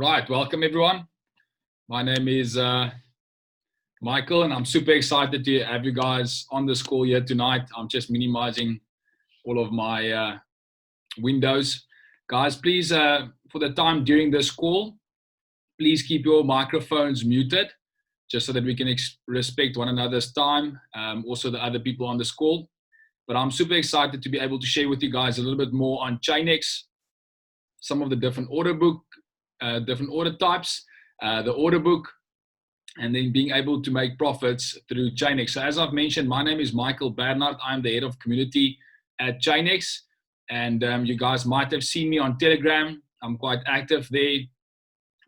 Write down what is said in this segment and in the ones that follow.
Right, welcome everyone. My name is Michael, and I'm super excited to have you guys on this call here tonight. I'm just minimizing all of my windows. Guys, please, for the time during this call, please keep your microphones muted, just so that we can respect one another's time, also the other people on this call. But I'm super excited to be able to share with you guys a little bit more on ChainEX, some of the different order book, different order types, the order book, and then being able to make profits through ChainEX. So as I've mentioned, my name is Michael Bernard. I'm the head of community at ChainEX, and you guys might have seen me on Telegram. I'm quite active there.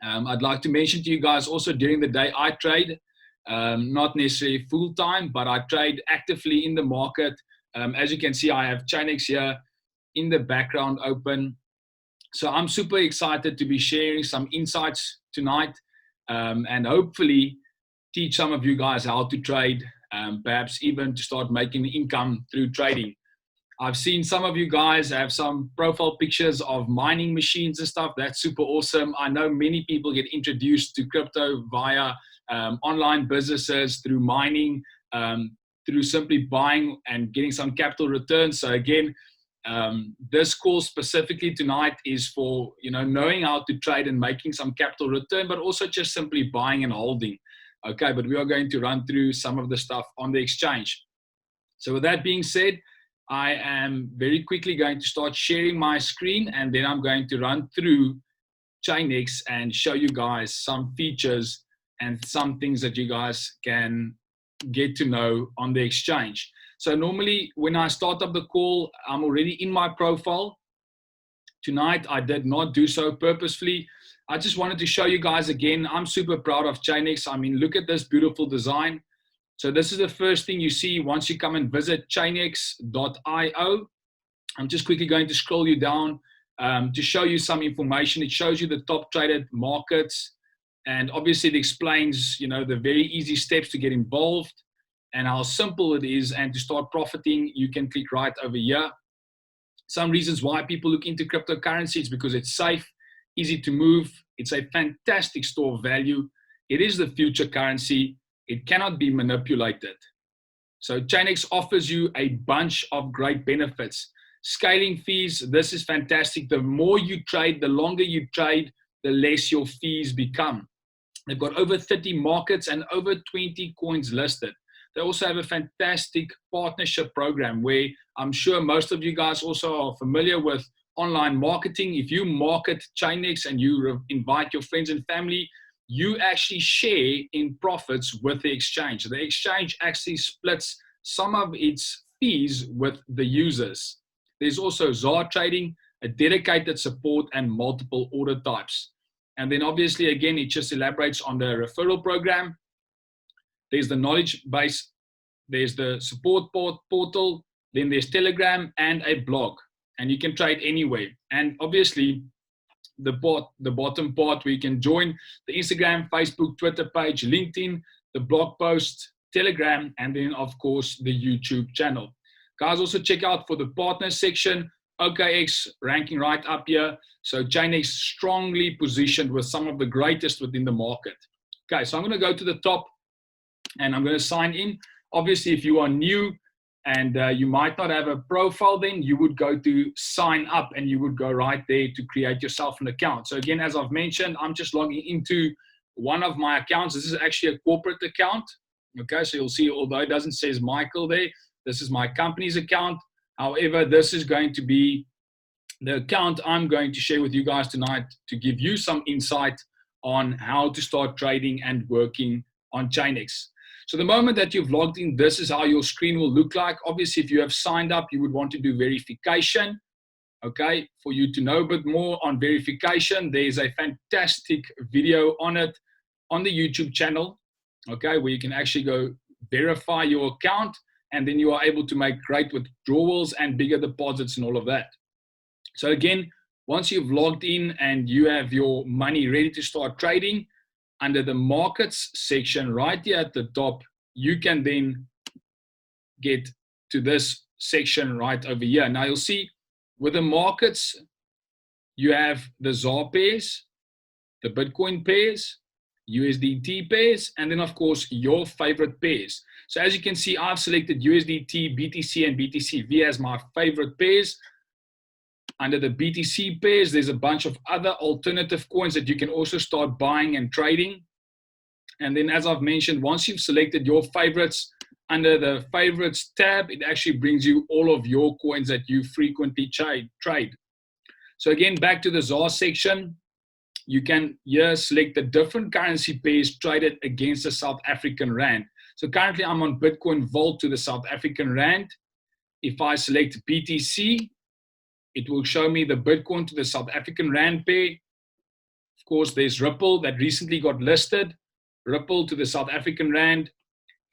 I'd like to mention to you guys also during the day I trade, not necessarily full time, but I trade actively in the market. As you can see, I have ChainEX here in the background open. So I'm super excited to be sharing some insights tonight, and hopefully teach some of you guys how to trade, perhaps even to start making income through trading. I've seen some of you guys have some profile pictures of mining machines and stuff. That's super awesome. I know many people get introduced to crypto via online businesses, through mining, through simply buying and getting some capital returns. So again, this call specifically tonight is for knowing how to trade and making some capital return, but also just simply buying and holding. Okay, but we are going to run through some of the stuff on the exchange. So with that being said, I am very quickly going to start sharing my screen, and then I'm going to run through ChainEX and show you guys some features and some things that you guys can get to know on the exchange. So normally when I start up the call, I'm already in my profile. Tonight, I did not do so purposefully. I just wanted to show you guys again, I'm super proud of ChainEX. I mean, look at this beautiful design. So this is the first thing you see once you come and visit ChainEX.io. I'm just quickly going to scroll you down to show you some information. It shows you the top traded markets. And obviously it explains, the very easy steps to get involved and how simple it is. And to start profiting, you can click right over here. Some reasons why people look into cryptocurrency is because it's safe, easy to move. It's a fantastic store of value. It is the future currency. It cannot be manipulated. So ChainEX offers you a bunch of great benefits. Scaling fees, this is fantastic. The more you trade, the longer you trade, the less your fees become. They've got over 30 markets and over 20 coins listed. They also have a fantastic partnership program where I'm sure most of you guys also are familiar with online marketing. If you market ChainEX and you invite your friends and family, you actually share in profits with the exchange. The exchange actually splits some of its fees with the users. There's also ZAR trading, a dedicated support, and multiple order types. And then obviously, again, it just elaborates on the referral program. There's the knowledge base, there's the support portal, then there's Telegram and a blog. And you can trade anywhere. And obviously, the bottom part where you can join the Instagram, Facebook, Twitter page, LinkedIn, the blog post, Telegram, and then, of course, the YouTube channel. Guys, also check out for the partner section, OKX ranking right up here. So ChainEX strongly positioned with some of the greatest within the market. Okay, so I'm going to go to the top and I'm going to sign in. Obviously, if you are new and you might not have a profile, then you would go to sign up and you would go right there to create yourself an account. So again, as I've mentioned, I'm just logging into one of my accounts. This is actually a corporate account. Okay, so you'll see, although it doesn't say Michael there, this is my company's account. However, this is going to be the account I'm going to share with you guys tonight to give you some insight on how to start trading and working on ChainEX. So the moment that you've logged in, this is how your screen will look like. Obviously, if you have signed up, you would want to do verification. Okay, for you to know a bit more on verification, there's a fantastic video on it on the YouTube channel, okay, where you can actually go verify your account, and then you are able to make great withdrawals and bigger deposits and all of that. So again, once you've logged in and you have your money ready to start trading, under the markets section right here at the top, you can then get to this section right over here. Now you'll see with the markets, you have the ZAR pairs, the Bitcoin pairs, USDT pairs, and then of course your favorite pairs. So as you can see, I've selected USDT, BTC, and BTCV as my favorite pairs. Under the BTC pairs, there's a bunch of other alternative coins that you can also start buying and trading. And then as I've mentioned, once you've selected your favorites, under the favorites tab, it actually brings you all of your coins that you frequently trade. So again, back to the ZAR section, you can here select the different currency pairs traded against the South African Rand. So currently I'm on Bitcoin Vault to the South African Rand. If I select BTC, it will show me the Bitcoin to the South African Rand pair. Of course, there's Ripple that recently got listed. Ripple to the South African Rand,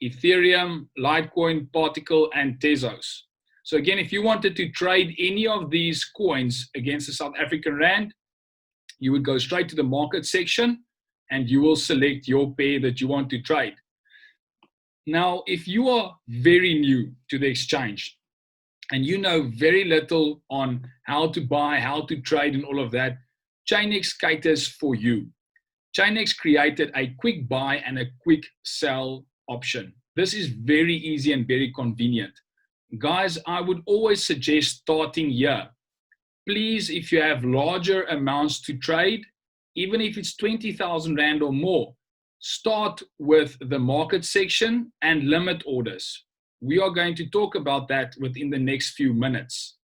Ethereum, Litecoin, Particle, and Tezos. So again, if you wanted to trade any of these coins against the South African Rand, you would go straight to the market section and you will select your pair that you want to trade. Now, if you are very new to the exchange and you know very little on how to buy, how to trade, and all of that, ChainEX caters for you. ChainEX created a quick buy and a quick sell option. This is very easy and very convenient. Guys, I would always suggest starting here. Please, if you have larger amounts to trade, even if it's 20,000 Rand or more, start with the market section and limit orders. We are going to talk about that within the next few minutes.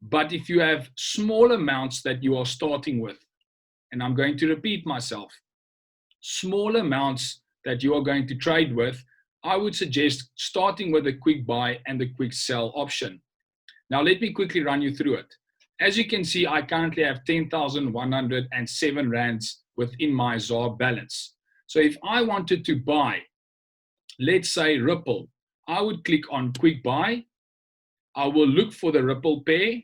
But if you have small amounts that you are starting with, and I'm going to repeat myself, small amounts that you are going to trade with, I would suggest starting with a quick buy and the quick sell option. Now, let me quickly run you through it. As you can see, I currently have 10,107 Rands within my ZAR balance. So if I wanted to buy, let's say Ripple, I would click on quick buy. I will look for the Ripple pair.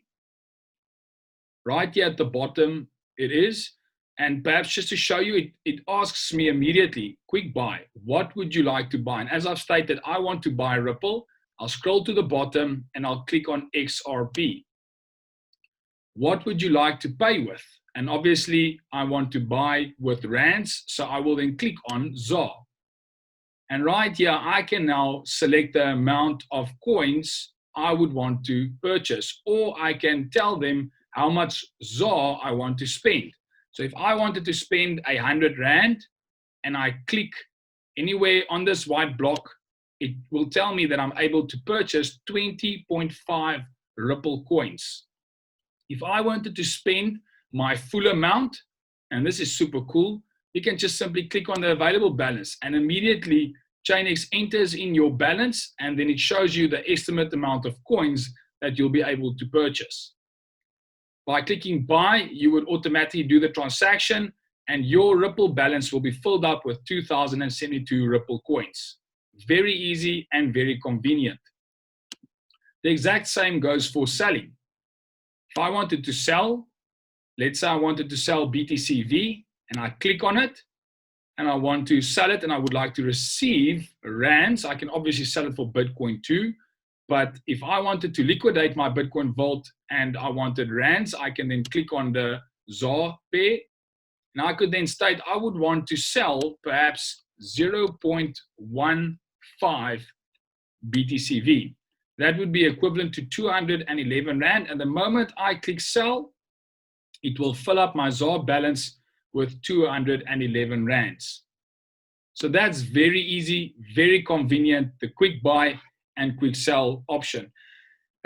Right here at the bottom, it is. And perhaps just to show you, it asks me immediately, quick buy, what would you like to buy? And as I've stated, I want to buy Ripple. I'll scroll to the bottom and I'll click on XRP. What would you like to pay with? And obviously, I want to buy with Rands, so I will then click on ZAR. And right here, I can now select the amount of coins I would want to purchase, or I can tell them how much ZAR I want to spend. So if I wanted to spend 100 Rand and I click anywhere on this white block, it will tell me that I'm able to purchase 20.5 Ripple coins. If I wanted to spend my full amount, and this is super cool, you can just simply click on the available balance and immediately ChainEX enters in your balance and then it shows you the estimate amount of coins that you'll be able to purchase. By clicking buy, you would automatically do the transaction and your Ripple balance will be filled up with 2,072 Ripple coins. Very easy and very convenient. The exact same goes for selling. If I wanted to sell, let's say I wanted to sell BTCV and I click on it and I want to sell it and I would like to receive Rands, I can obviously sell it for Bitcoin too. But if I wanted to liquidate my Bitcoin vault and I wanted Rands, I can then click on the ZAR pair. And I could then state I would want to sell perhaps 0.15 BTCV. That would be equivalent to 211 Rand. And the moment I click sell, it will fill up my ZAR balance with 211 Rands. So that's very easy, very convenient, the quick buy and quick sell option.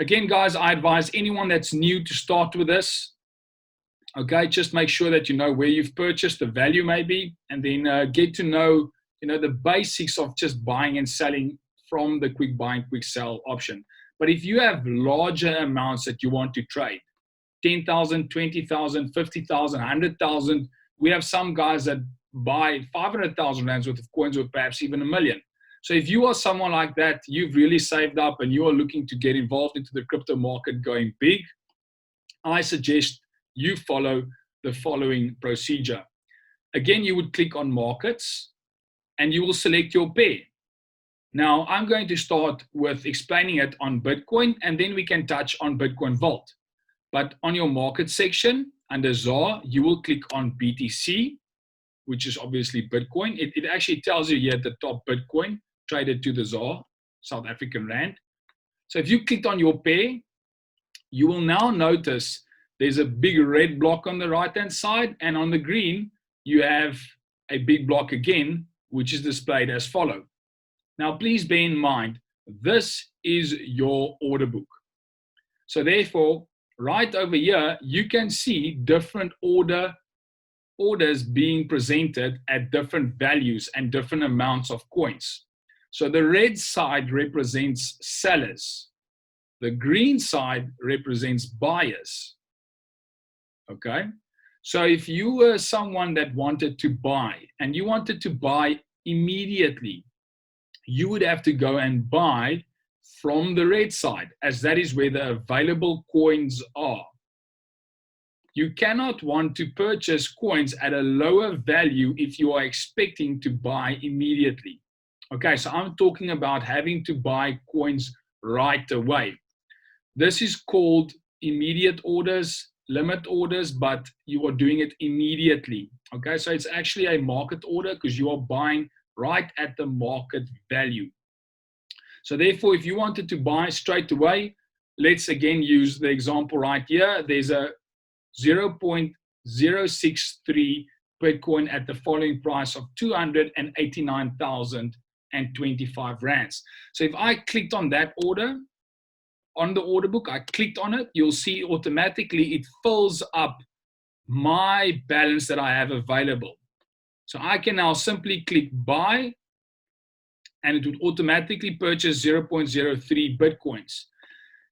Again, guys, I advise anyone that's new to start with this. Okay, just make sure that you know where you've purchased, the value maybe, and then get to know, the basics of just buying and selling from the quick buy and quick sell option. But if you have larger amounts that you want to trade, 10,000, 20,000, 50,000, 100,000, we have some guys that buy 500,000 Rands worth of coins or perhaps even $1 million. So if you are someone like that, you've really saved up and you are looking to get involved into the crypto market going big, I suggest you follow the following procedure. Again, you would click on markets and you will select your pair. Now, I'm going to start with explaining it on Bitcoin and then we can touch on Bitcoin Vault. But on your market section under ZAR, you will click on BTC which is obviously Bitcoin. It actually tells you here at the top, Bitcoin traded to the ZAR, South African Rand. So if you clicked on your pair, you will now notice there's a big red block on the right-hand side, and on the green, you have a big block again, which is displayed as follow. Now, please bear in mind, this is your order book. So therefore, right over here, you can see different orders being presented at different values and different amounts of coins. So the red side represents sellers. The green side represents buyers. Okay? So if you were someone that wanted to buy and you wanted to buy immediately, you would have to go and buy from the red side, as that is where the available coins are. You cannot want to purchase coins at a lower value if you are expecting to buy immediately. Okay, so I'm talking about having to buy coins right away. This is called immediate orders, limit orders, but you are doing it immediately. Okay, so it's actually a market order because you are buying right at the market value. So therefore, if you wanted to buy straight away, let's again use the example right here. There's a 0.063 Bitcoin at the following price of 289,025 rands. So if I clicked on that order, on the order book, I clicked on it, you'll see automatically it fills up my balance that I have available. So I can now simply click buy, and it would automatically purchase 0.03 Bitcoins.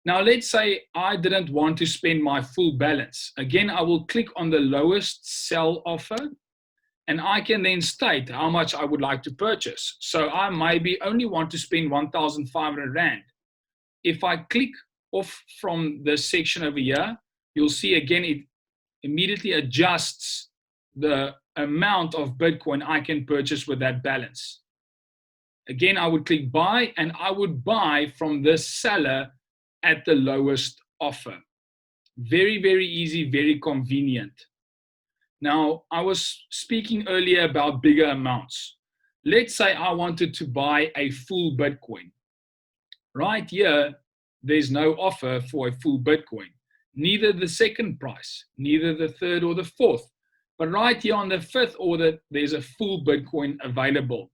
Now, let's say I didn't want to spend my full balance. Again, I will click on the lowest sell offer, and I can then state how much I would like to purchase. So I maybe only want to spend 1,500 Rand. If I click off from the section over here, you'll see again, it immediately adjusts the amount of Bitcoin I can purchase with that balance. Again, I would click buy, and I would buy from this seller at the lowest offer. Very, very easy, very convenient. Now, I was speaking earlier about bigger amounts. Let's say I wanted to buy a full Bitcoin. Right here, there's no offer for a full Bitcoin. Neither the second price, neither the third or the fourth. But right here on the fifth order, there's a full Bitcoin available.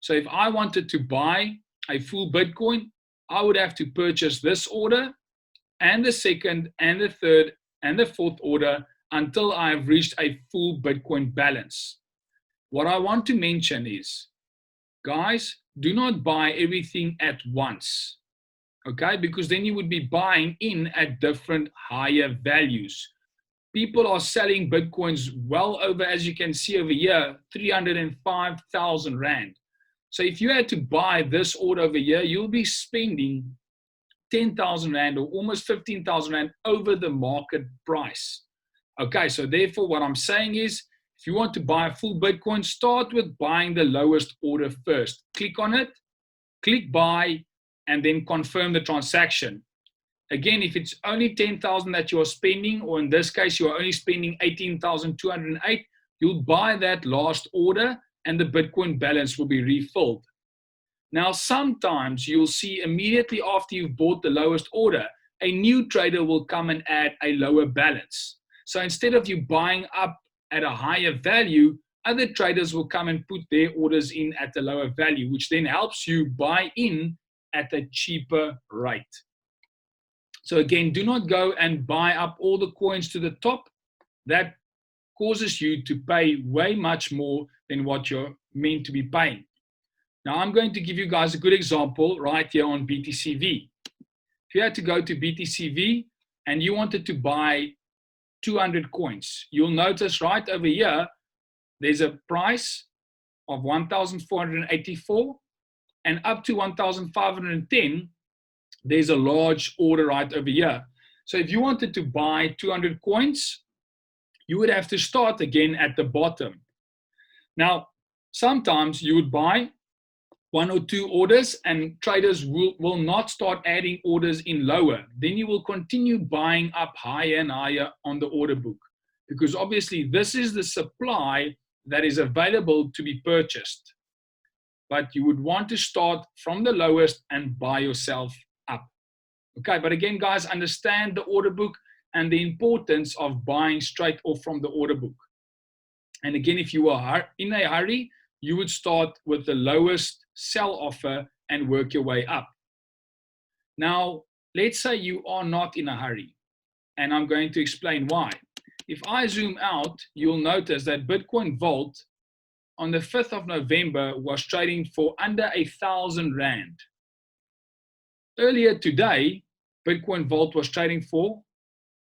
So if I wanted to buy a full Bitcoin, I would have to purchase this order and the second and the third and the fourth order until I have reached a full Bitcoin balance. What I want to mention is, guys, do not buy everything at once, okay? Because then you would be buying in at different higher values. People are selling Bitcoins well over, as you can see over here, 305,000 Rand. So if you had to buy this order over here, you'll be spending 10,000 Rand or almost 15,000 Rand over the market price. Okay, so therefore what I'm saying is, if you want to buy a full Bitcoin, start with buying the lowest order first. Click on it, click buy, and then confirm the transaction. Again, if it's only 10,000 that you're spending, or in this case, you're only spending 18,208, you'll buy that last order and the Bitcoin balance will be refilled. Now, sometimes you'll see immediately after you've bought the lowest order, a new trader will come and add a lower balance. So instead of you buying up at a higher value, other traders will come and put their orders in at a lower value, which then helps you buy in at a cheaper rate. So again, do not go and buy up all the coins to the top. That causes you to pay way much more than what you're meant to be paying. Now, I'm going to give you guys a good example right here on BTCV. If you had to go to BTCV and you wanted to buy 200 coins, you'll notice right over here, there's a price of 1,484, and up to 1,510, there's a large order right over here. So if you wanted to buy 200 coins, you would have to start again at the bottom. Now, sometimes you would buy one or two orders and traders will not start adding orders in lower. Then you will continue buying up higher and higher on the order book, because obviously this is the supply that is available to be purchased. But you would want to start from the lowest and buy yourself up. Okay, but again, guys, understand the order book and the importance of buying straight off from the order book. And again, if you are in a hurry, you would start with the lowest sell offer and work your way up. Now, let's say you are not in a hurry, and I'm going to explain why. If I zoom out, you'll notice that Bitcoin Vault on the 5th of November was trading for under 1,000 Rand. Earlier today, Bitcoin Vault was trading for,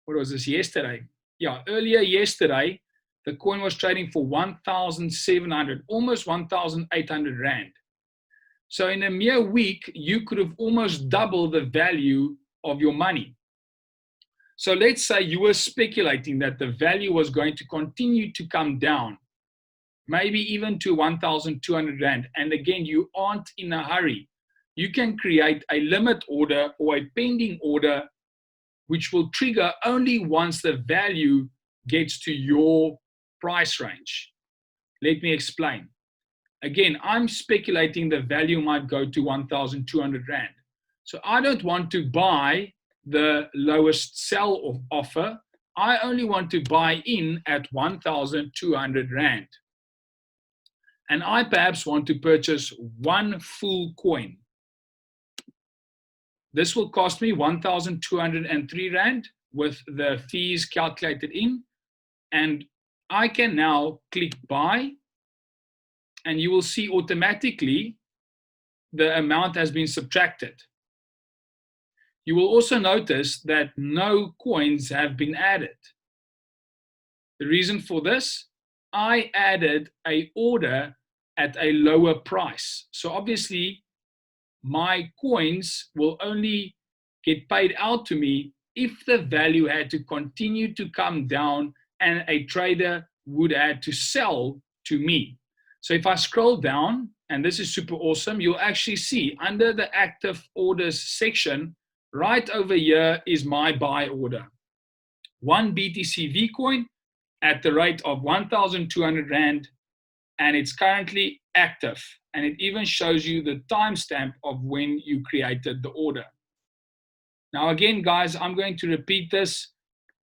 what was this, yesterday? Yeah, earlier yesterday, the coin was trading for 1,700, almost 1,800 Rand. So in a mere week, you could have almost doubled the value of your money. So let's say you were speculating that the value was going to continue to come down, maybe even to 1,200 Rand. And again, you aren't in a hurry. You can create a limit order or a pending order, which will trigger only once the value gets to your price range. Let me explain. Again, I'm speculating the value might go to 1,200 Rand. So I don't want to buy the lowest sell offer. I only want to buy in at 1,200 Rand. And I perhaps want to purchase one full coin. This will cost me 1,203 Rand with the fees calculated in. And I can now click buy, and you will see automatically the amount has been subtracted. You will also notice that no coins have been added. The reason for this, I added an order at a lower price. So obviously, my coins will only get paid out to me if the value had to continue to come down and a trader would have to sell to me. So if I scroll down, and this is super awesome, you'll actually see under the active orders section, right over here is my buy order. One BTC coin at the rate of 1,200 Rand, and it's currently active. And it even shows you the timestamp of when you created the order. Now again, guys, I'm going to repeat this.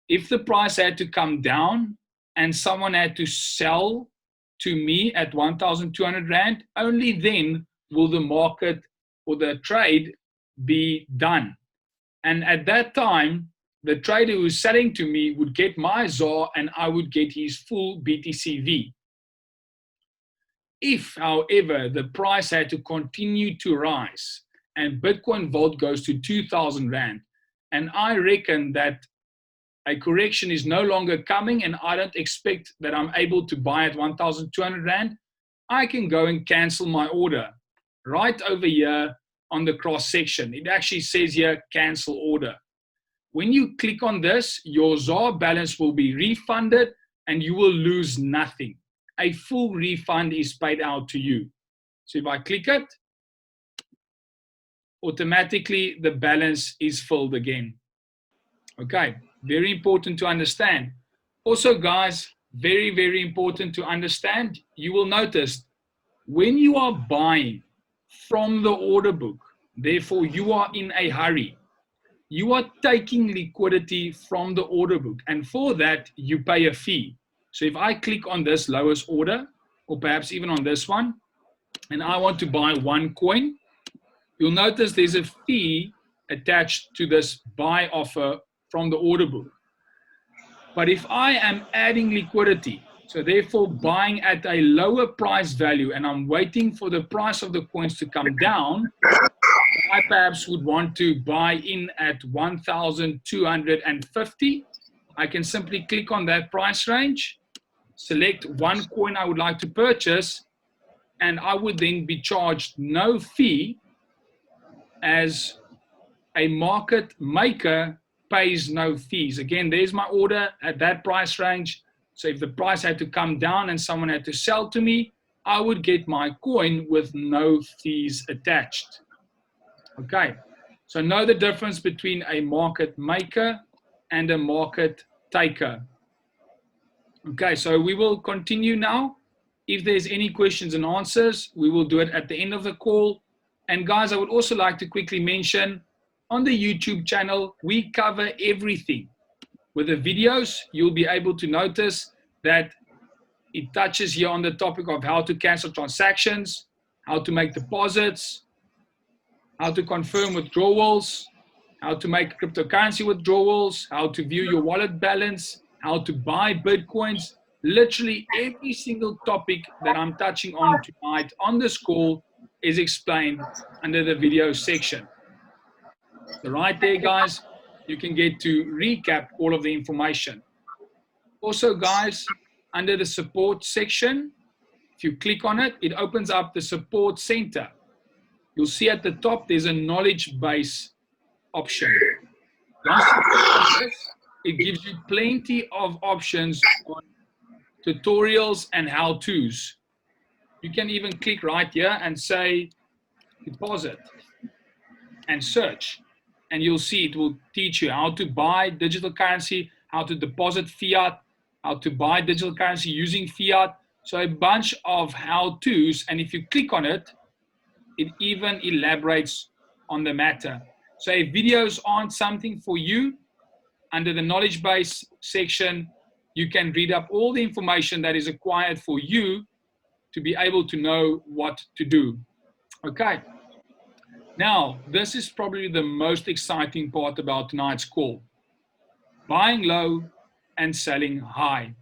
If the price had to come down and someone had to sell to me at 1,200 Rand, only then will the market or the trade be done. And at that time, the trader who's selling to me would get my ZAR and I would get his full BTCV. If, however, the price had to continue to rise and Bitcoin Vault goes to 2,000 Rand, and I reckon that a correction is no longer coming and I don't expect that I'm able to buy at 1,200 Rand, I can go and cancel my order right over here on the cross section. It actually says here, cancel order. When you click on this, your ZAR balance will be refunded and you will lose nothing. A full refund is paid out to you. So if I click it, automatically the balance is filled again. Okay, very important to understand. Also, guys, very, very important to understand, you will notice when you are buying from the order book, therefore you are in a hurry, you are taking liquidity from the order book, and for that you pay a fee. So if I click on this lowest order, or perhaps even on this one, and I want to buy one coin, you'll notice there's a fee attached to this buy offer from the order book. But if I am adding liquidity, so therefore buying at a lower price value, and I'm waiting for the price of the coins to come down, I perhaps would want to buy in at 1,250. I can simply click on that price range, select one coin I would like to purchase, and I would then be charged no fee, as a market maker pays no fees. Again, there's my order at that price range. So if the price had to come down and someone had to sell to me, I would get my coin with no fees attached. Okay, so know the difference between a market maker and a market taker. Okay, so we will continue now. If there's any questions and answers, we will do it at the end of the call. And guys, I would also like to quickly mention on the YouTube channel, we cover everything. With the videos, you'll be able to notice that it touches here on the topic of how to cancel transactions, how to make deposits, how to confirm withdrawals, how to make cryptocurrency withdrawals, how to view your wallet balance, how to buy Bitcoins. Literally every single topic that I'm touching on tonight on this call is explained under the video section. So right there, guys, you can get to recap all of the information. Also, guys, under the support section, if you click on it, it opens up the support center. You'll see at the top, there's a knowledge base option. Once you click on this, it gives you plenty of options on tutorials and how-tos. You can even click right here and say deposit and search, and you'll see it will teach you how to buy digital currency, how to deposit fiat, how to buy digital currency using fiat. So a bunch of how-tos, and if you click on it, it even elaborates on the matter. So if videos aren't something for you, under the knowledge base section, you can read up all the information that is required for you to be able to know what to do. Okay. Now, this is probably the most exciting part about tonight's call. Buying low and selling high.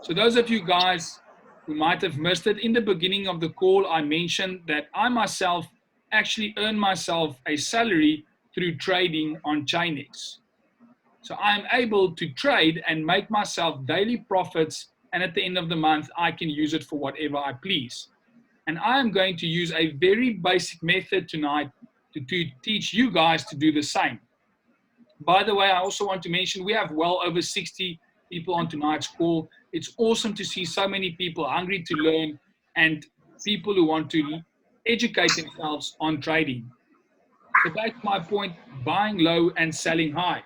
So those of you guys who might have missed it, in the beginning of the call, I mentioned that I myself actually earn myself a salary through trading on ChainEX. So I'm able to trade and make myself daily profits, and at the end of the month, I can use it for whatever I please. And I am going to use a very basic method tonight to teach you guys to do the same. By the way, I also want to mention we have well over 60 people on tonight's call. It's awesome to see so many people hungry to learn and people who want to educate themselves on trading. So back to my point, buying low and selling high.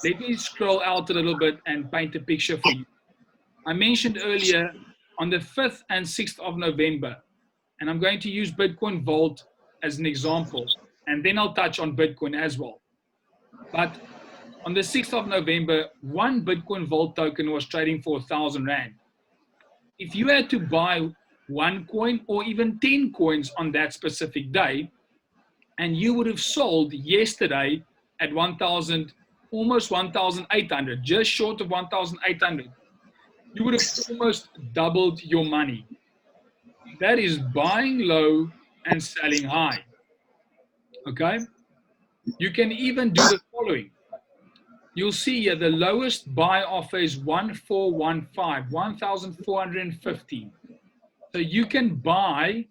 Let me scroll out a little bit and paint a picture for you. I mentioned earlier on the 5th and 6th of November, and I'm going to use Bitcoin Vault as an example, and then I'll touch on Bitcoin as well. But on the 6th of November, one Bitcoin Vault token was trading for 1,000 Rand. If you had to buy one coin or even 10 coins on that specific day, and you would have sold yesterday at 1,000, almost 1,800, just short of 1,800, you would have almost doubled your money. That is buying low and selling high. Okay? You can even do the following. You'll see here the lowest buy offer is 1,415, 1,415. So you can buy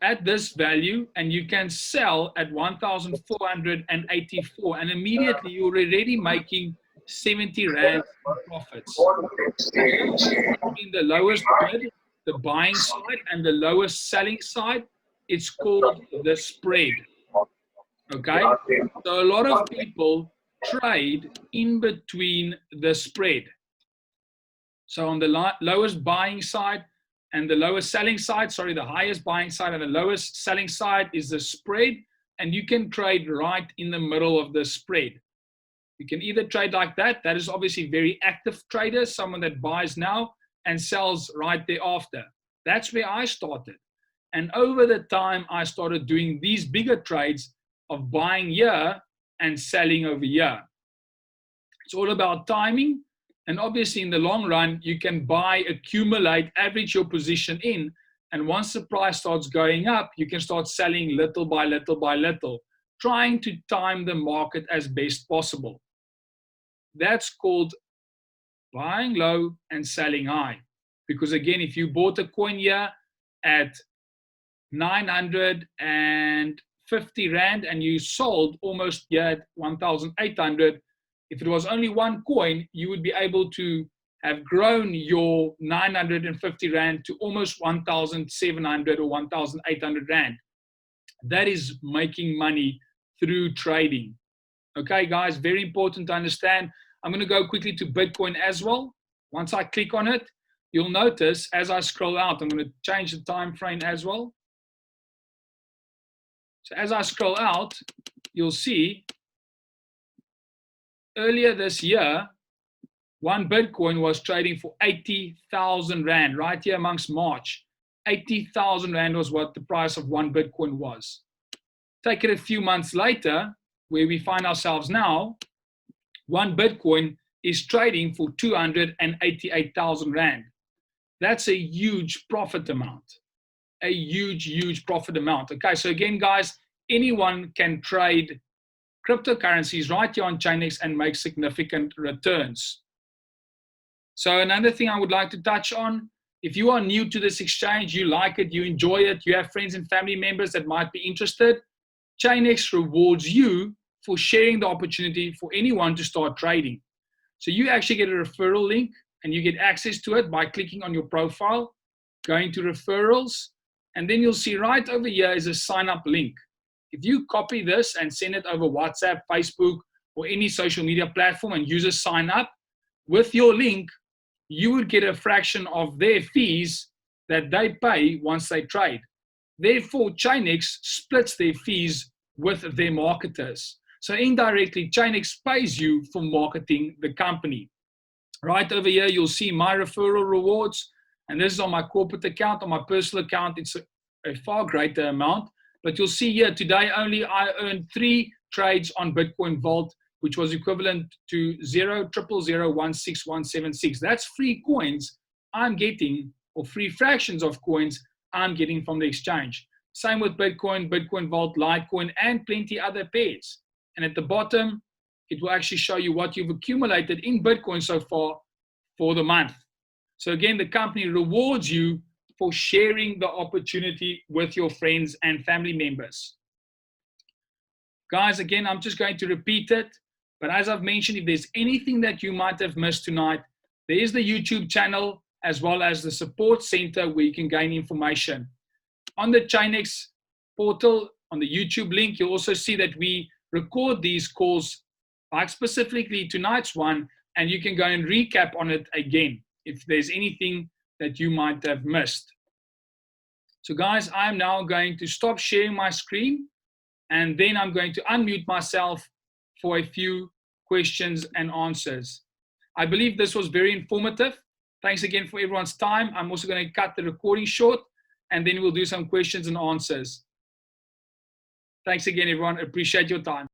at this value and you can sell at 1,484, and immediately you're already making 70 Rand profits. Between the lowest bid, the buying side, and the lowest selling side, it's called the spread. Okay? So a lot of people trade in between the spread. So on the lowest buying side and the lowest selling side, sorry, the highest buying side and the lowest selling side is the spread, and you can trade right in the middle of the spread. You can either trade like that. That is obviously very active trader, someone that buys now and sells right thereafter. That's where I started. And over the time, I started doing these bigger trades of buying here and selling over here. It's all about timing. And obviously, in the long run, you can buy, accumulate, average your position in. And once the price starts going up, you can start selling little by little by little, trying to time the market as best possible. That's called buying low and selling high. Because again, if you bought a coin here at 950 Rand and you sold almost here at 1,800, if it was only one coin, you would be able to have grown your 950 Rand to almost 1,700 or 1,800 Rand. That is making money through trading. Okay, guys, very important to understand. I'm going to go quickly to Bitcoin as well. Once I click on it, you'll notice as I scroll out, I'm going to change the time frame as well. So as I scroll out, you'll see earlier this year, one Bitcoin was trading for 80,000 Rand, right here amongst March. 80,000 Rand was what the price of one Bitcoin was. Take it a few months later, where we find ourselves now, one Bitcoin is trading for 288,000 Rand. That's a huge profit amount. A huge, huge profit amount. Okay, so again, guys, anyone can trade cryptocurrencies right here on ChainEX and make significant returns. So another thing I would like to touch on, if you are new to this exchange, you like it, you enjoy it, you have friends and family members that might be interested, ChainEX rewards you for sharing the opportunity for anyone to start trading. So you actually get a referral link and you get access to it by clicking on your profile, going to referrals, and then you'll see right over here is a sign up link. If you copy this and send it over WhatsApp, Facebook, or any social media platform and users sign up with your link, you would get a fraction of their fees that they pay once they trade. Therefore, ChainEX splits their fees with their marketers. So indirectly, ChainEX pays you for marketing the company. Right over here, you'll see my referral rewards. And this is on my corporate account. On my personal account, it's a far greater amount. But you'll see here, today only I earned 3 trades on Bitcoin Vault, which was equivalent to 0.00016,176. That's free coins I'm getting, or free fractions of coins I'm getting from the exchange. Same with Bitcoin, Bitcoin Vault, Litecoin, and plenty other pairs. And at the bottom, it will actually show you what you've accumulated in Bitcoin so far for the month. So again, the company rewards you for sharing the opportunity with your friends and family members. Guys, again, I'm just going to repeat it. But as I've mentioned, if there's anything that you might have missed tonight, there is the YouTube channel as well as the support center where you can gain information. On the ChainEX portal, on the YouTube link, you'll also see that we record these calls, like specifically tonight's one, and you can go and recap on it again if there's anything that you might have missed. So guys, I'm now going to stop sharing my screen, and then I'm going to unmute myself for a few questions and answers. I believe this was very informative. Thanks again for everyone's time. I'm also going to cut the recording short, and then we'll do some questions and answers. Thanks again, everyone. Appreciate your time.